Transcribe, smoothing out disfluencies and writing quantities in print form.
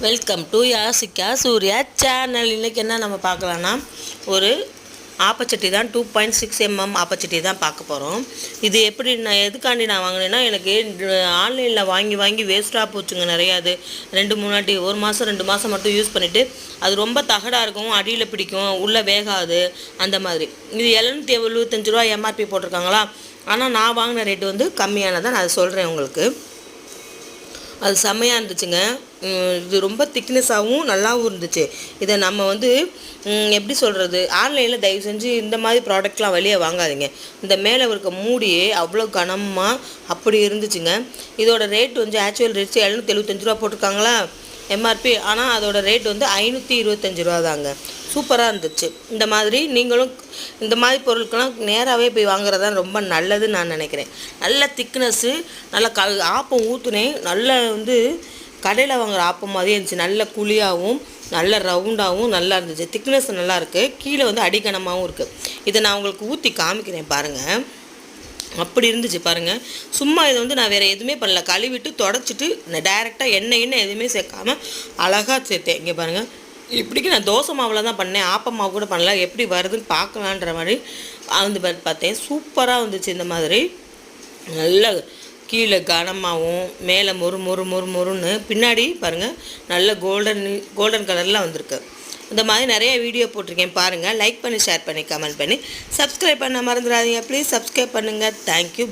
Welcome to Yashika Surya channel. இன்றைக்கி என்ன நம்ம பார்க்கலான்னா, ஒரு ஆப்பச்சட்டி தான் 2.6 mm ஆப்பச்சட்டி தான் பார்க்க போகிறோம். இது எப்படி நான் எதுக்காண்டி நான் வாங்கினேன்னா, எனக்கு ஆன்லைனில் வாங்கி வேஸ்ட்டாக போச்சுங்க நிறையா. அது 2-3 வாட்டி, 1 மாதம் 2 மாதம் மட்டும் யூஸ் பண்ணிவிட்டு அது ரொம்ப தகடாக இருக்கும், அடியில் பிடிக்கும், உள்ளே வேகாது, அந்த மாதிரி. இது 775 ரூபா எம்ஆர்பி போட்டிருக்காங்களா. ஆனால் நான் வாங்கின ரேட்டு வந்து கம்மியானதான், நான் அதை சொல்கிறேன் உங்களுக்கு. அது செம்மையாக இருந்துச்சுங்க. இது ரொம்ப திக்னஸாகவும் நல்லாவும் இருந்துச்சு. இதை நம்ம வந்து எப்படி சொல்கிறது, ஆன்லைனில் தயவு செஞ்சு இந்த மாதிரி ப்ராடக்ட்லாம் வெளியே வாங்காதீங்க. இந்த மேலே இருக்க மூடியே அவ்வளோ கனமாக அப்படி இருந்துச்சுங்க. இதோட ரேட் வந்து ஆக்சுவல் ரேட்ஸ் 775 ரூபா போட்டிருக்காங்களா எம்ஆர்பி. ஆனால் அதோட ரேட் வந்து 525 ரூபா தாங்க. சூப்பராக இருந்துச்சு. இந்த மாதிரி நீங்களும் இந்த மாதிரி பொருட்கள்லாம் நேராகவே போய் வாங்குறது தான் ரொம்ப நல்லதுன்னு நான் நினைக்கிறேன். நல்ல திக்னஸ்ஸு, நல்ல ஆப்பம் ஊற்றுனேன், நல்ல வந்து கடையில் வாங்குகிற ஆப்பம் மாதிரியே இருந்துச்சு. நல்ல குழியாகவும் நல்ல ரவுண்டாகவும் நல்லா இருந்துச்சு. திக்னஸ் நல்லா இருக்குது, கீழே வந்து அடிக்கனமாகவும் இருக்குது. இதை நான் உங்களுக்கு ஊற்றி காமிக்கிறேன் பாருங்கள். அப்படி இருந்துச்சு பாருங்கள். சும்மா இதை வந்து நான் வேறு எதுவுமே பண்ணல, கழுவிட்டு தொடச்சிட்டு டைரெக்டாக எண்ணெய் எதுவுமே சேர்க்காமல் அழகாக சேர்த்தேன். இங்கே பாருங்கள், இப்படிக்கு நான் தோசை மாவில் தான் பண்ணேன், ஆப்பம் மாவு கூட பண்ணல. எப்படி வருதுன்னு பார்க்கலான்ற மாதிரி வந்து பார்த்தேன். சூப்பராக வந்துச்சு. இந்த மாதிரி நல்ல கீழே கனமாகவும் மேலே மொறுன்னு பின்னாடி பாருங்கள் நல்ல கோல்டன் கலரில் வந்திருக்கு. இந்த மாதிரி நிறைய வீடியோ போட்டிருக்கேன் பாருங்கள். லைக் பண்ணி, ஷேர் பண்ணி, கமெண்ட் பண்ணி, சப்ஸ்கிரைப் பண்ண மறந்துடாதீங்க. ப்ளீஸ் சப்ஸ்கிரைப் பண்ணுங்கள். தேங்க்யூ.